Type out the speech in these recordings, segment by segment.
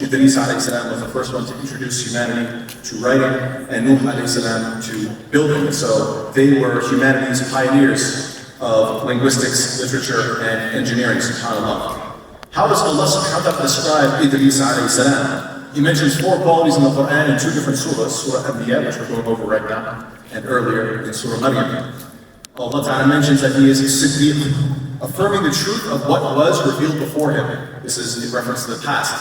Idrees was the first one to introduce humanity to writing, and Nuh to building. So they were humanity's pioneers of linguistics, literature, and engineering, subhanAllah. How does Allah subhanahu wa ta'ala describe Idrees alayhi salam? He mentions 4 qualities in the Quran in 2 different surahs, Surah Anbiya, which we're going over right now, and earlier in Surah Maryam. Allah ta'ala mentions that he is Siddiq, affirming the truth of what was revealed before him. This is in reference to the past.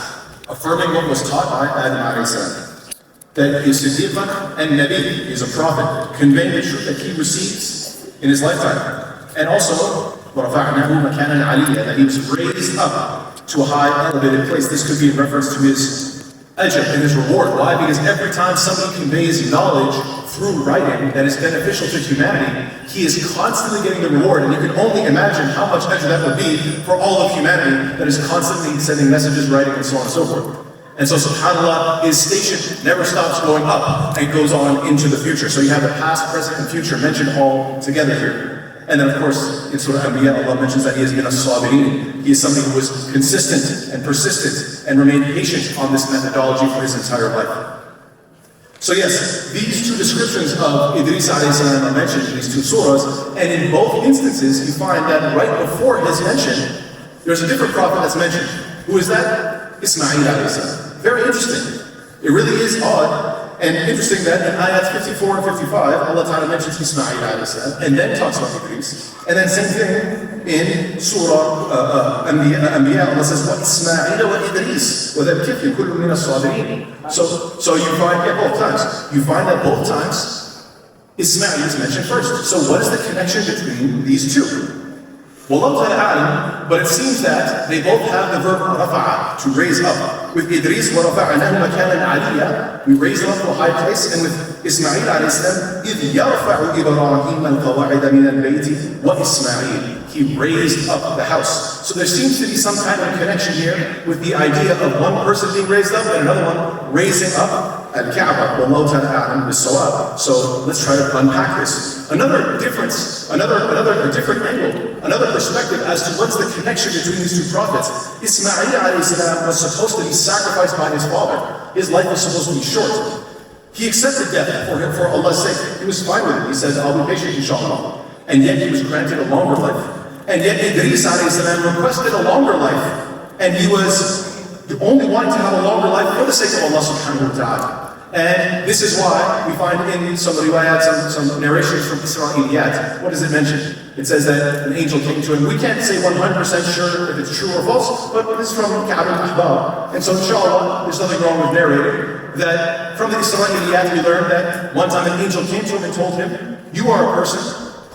Affirming what was taught by Adam alayhi salam. That he is Siddiq and Nabi, he is a prophet, conveying the truth that he receives in his lifetime. And also, that he was raised up to a high elevated place. This could be in reference to his ajr and his reward. Why? Because every time somebody conveys knowledge through writing that is beneficial to humanity, he is constantly getting the reward. And you can only imagine how much ajr that would be for all of humanity that is constantly sending messages, writing, and so on and so forth. And so subhanAllah, his station never stops going up and goes on into the future. So you have the past, present, and future mentioned all together here. And then of course, in Surah Anbiya, Allah mentions that he is min as-sabirin. He is somebody who was consistent and persistent and remained patient on this methodology for his entire life. So yes, these 2 descriptions of Idrees alayhi salam are mentioned in these 2 surahs, and in both instances you find that right before his mention, there's a different prophet that's mentioned. Who is that? Ismail alayhi salam. Very interesting. It really is odd and interesting that in ayats 54 and 55, Allah Ta'ala mentions Ismail alayhi salam, and then talks about Idris. And then same thing in Surah Anbiya, Allah says, وَإِسْمَاعِيلَ وَإِدْرِيسَ وَذَلْكِفْلِ كُلٌّ مِّنَ الصَّابِرِينَ. So you find, both times. You find that both times, Ismail is mentioned first. So what is the connection between these 2? Wallahu ta'ala, but it seems that they both have the verb rafa'a, to raise up. With Idris, وَرَفَعْنَاهُ مَكَانًا عَلِيًّا, we raise him up to a high place, and with Ismail alayhi salam, إِذْ يَرْفَعُ إِبْرَاهِيمَ الْقَوَاعِدَ مِنَ الْبَيْتِ وَإِسْمَاعِيلَ. He raised up the house. So there seems to be some kind of connection here with the idea of one person being raised up and another one raising up al-Kaaba. Wallahu ta'ala bis-sawab. So let's try to unpack this. Another difference, another different angle, another perspective as to what's the connection between these 2 prophets. Ismail alayhi salam was supposed to be sacrificed by his father. His life was supposed to be short. He accepted death for Allah's sake. He was fine with it. He said, I'll be patient, inshallah. And yet he was granted a longer life. And yet Idris alayhi salam requested a longer life. And he was the only one to have a longer life for the sake of Allah subhanahu wa ta'ala. And this is why we find in some riwayat, some narrations from Israeliyat, what does it mention? It says that an angel came to him. We can't say 100% sure if it's true or false, but this is from Ka'b al-Ahbab. And so inshallah, there's nothing wrong with narrating that from the Israeliyat we learned that one time an angel came to him and told him, you are a person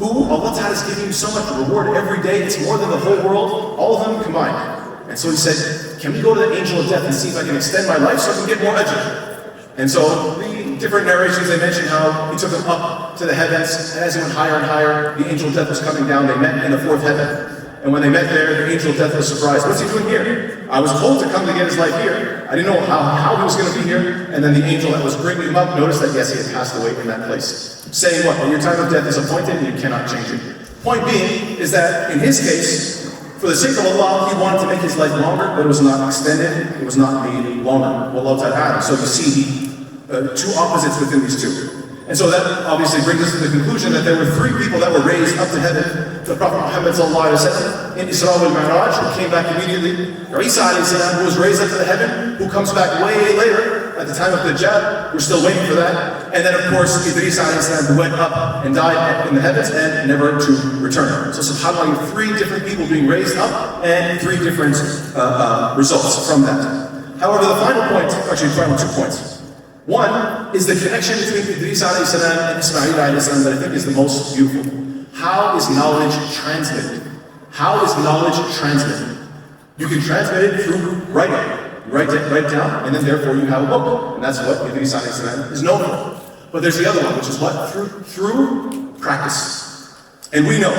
who Allah Ta'ala is giving you so much reward every day, it's more than the whole world, all of them combined. And so he said, can we go to the angel of death and see if I can extend my life so I can get more ajr? And so the different narrations, they mention how he took him up to the heavens, and as he went higher and higher, the angel of death was coming down. They met in the 4th heaven. And when they met there, the angel of death was surprised. What's he doing here? I was told to come to get his life here. I didn't know how he was going to be here. And then the angel that was bringing him up noticed that yes, he had passed away in that place. Saying what? When your time of death is appointed, you cannot change it. Point being is that in his case, for the sake of Allah, he wanted to make his life longer, but it was not extended, it was not made longer. Wallahu ta'ala. So you see 2 opposites within these 2. And so that obviously brings us to the conclusion that there were 3 people that were raised up to heaven. The Prophet Muhammad in Isra wal-Mi'raj, who came back immediately. Isa alayhi salam, who was raised up to the heaven, who comes back way later, at the time of Dajjal. We're still waiting for that. And then of course, Idris alayhi salam, who went up and died up in the heavens and never to return. So subhanAllah, you have 3 different people being raised up and 3 different results from that. However, the final point, actually final 2 points. One is the connection between Idris alayhi salam and Ismail alayhi salam that I think is the most beautiful. How is knowledge transmitted? How is knowledge transmitted? You can transmit it through writing. You write it down, and then therefore you have a book. And that's what Idris alayhi salam is known for. But there's the other one, which is what? Through practice. And we know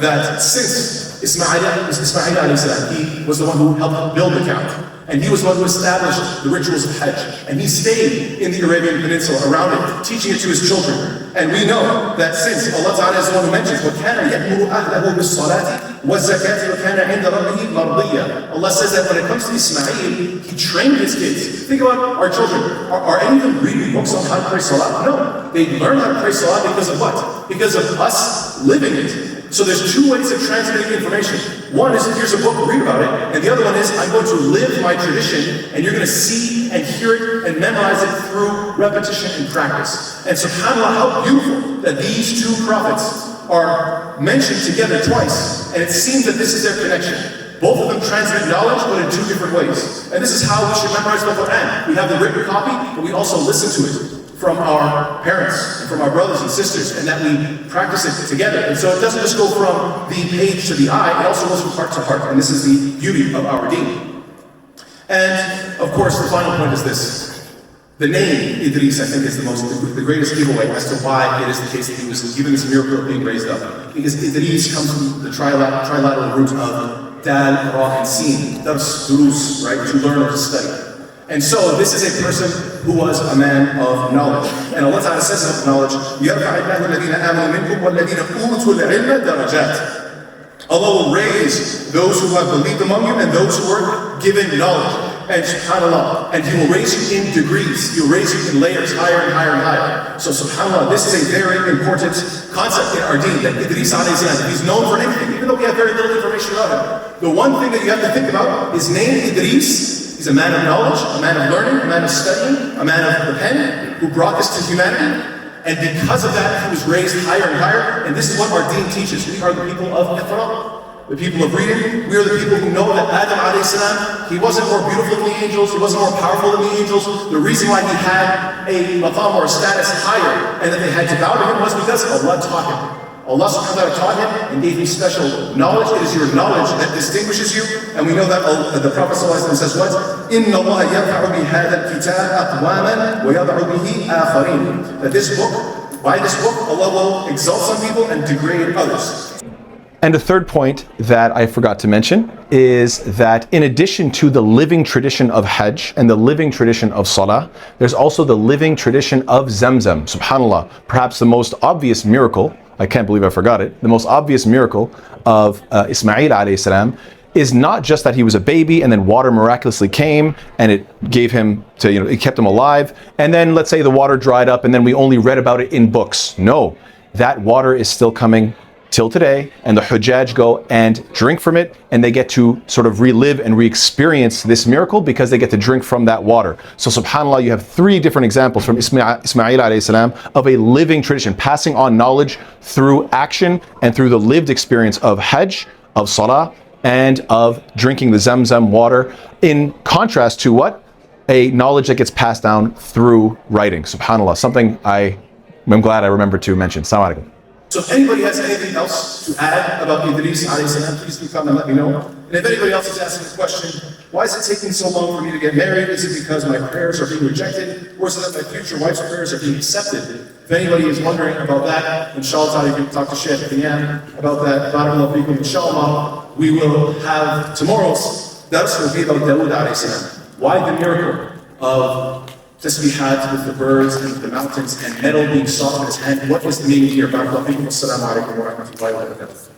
that since Ismail alayhi salam, he was the one who helped build the Kaaba. And he was the one who established the rituals of Hajj. And he stayed in the Arabian Peninsula around it, teaching it to his children. And we know that since Allah Ta'ala is the one who mentions, وَكَانَ يَأْمُرُ أَهْلَهُ بِالصَّلَاةِ وَالزَّكَاةِ وَكَانَ عِنْدَ رَبِّهِ مَرْضِيًّا. Allah says that when it comes to Ismail, he trained his kids. Think about our children. Are any of them reading books on how to pray Salah? No. They learn how to pray Salah because of what? Because of us living it. So there's two ways of transmitting information. One is, here's a book, read about it. And the other one is, I'm going to live my tradition, and you're going to see and hear it and memorize it through repetition and practice. And subhanAllah, how beautiful that these two prophets are mentioned together twice. And it seems that this is their connection. Both of them transmit knowledge, but in two different ways. And this is how we should memorize the Quran. We have the written copy, but we also listen to it from our parents, and from our brothers and sisters, and that we practice it together. And so it doesn't just go from the page to the eye, it also goes from heart to heart. And this is the beauty of our deen. And of course, the final point is this. The name Idris, I think, is the greatest giveaway as to why it is the case that he was given this miracle of being raised up. Because Idris comes from the trilateral root of Dal, Ra, and Sin. Dars, Durus, right? To learn or to study. And so this is a person who was a man of knowledge. And Allah Ta'ala says of knowledge, Allah will raise those who have believed among you and those who were given knowledge. And subhanAllah, and He will raise you in degrees. He will raise you in layers, higher and higher and higher. So subhanAllah, this is a very important concept in our deen, that Idris alayhi salam, he's known for anything, even though we have very little information about him. The one thing that you have to think about is name Idris. He's a man of knowledge, a man of learning, a man of studying, a man of the pen, who brought this to humanity. And because of that, he was raised higher and higher. And this is what our deen teaches. We are the people of Iqra, the people of reading. We are the people who know that Adam alayhi salam, he wasn't more beautiful than the angels, he wasn't more powerful than the angels. The reason why he had a maqam or a status higher and that they had to bow to him was because Allah taught him. Allah subhanahu wa ta'ala taught him and gave him special knowledge. It is your knowledge that distinguishes you. And we know that the Prophet ﷺ says what? إِنَّ اللَّهَ يَرْفَعُ بِهَذَا الْكِتَابَ أَقْوَامًا وَيَضَعُ بِهِ آخَرِينَ. That this book, by this book, Allah will exalt some people and degrade others. And a third point that I forgot to mention is that in addition to the living tradition of Hajj and the living tradition of Salah, there's also the living tradition of Zamzam. SubhanAllah, perhaps the most obvious miracle, I can't believe I forgot it, the most obvious miracle of Ismail alayhi salam is not just that he was a baby and then water miraculously came and it gave him to, it kept him alive, and then let's say the water dried up and then we only read about it in books. No, that water is still coming till today, and the Hujjaj go and drink from it, and they get to sort of relive and re-experience this miracle because they get to drink from that water. So subhanAllah, you have three different examples from Ismail alayhi salam of a living tradition, passing on knowledge through action and through the lived experience of Hajj, of Salah, and of drinking the Zamzam water, in contrast to what? A knowledge that gets passed down through writing. SubhanAllah, something I'm glad I remembered to mention. Assalamu alaikum. So if anybody has anything else to add about Idris alayhi salam, please do come and let me know. And if anybody else is asking a question, why is it taking so long for me to get married? Is it because my prayers are being rejected? Or is it that my future wife's prayers are being accepted? If anybody is wondering about that, inshallah, you can talk to Sheikh Qiyam about that. Barakallahu feekum. Inshallah, we will have tomorrow's dars will be about Dawood alayhi salam. Why the miracle of tasbihat with the birds and the mountains and metal being soft in his hand? What is the meaning here? Barakallahu feekum. Assalamu alaikum wa rahmatullahi wa barakatuh.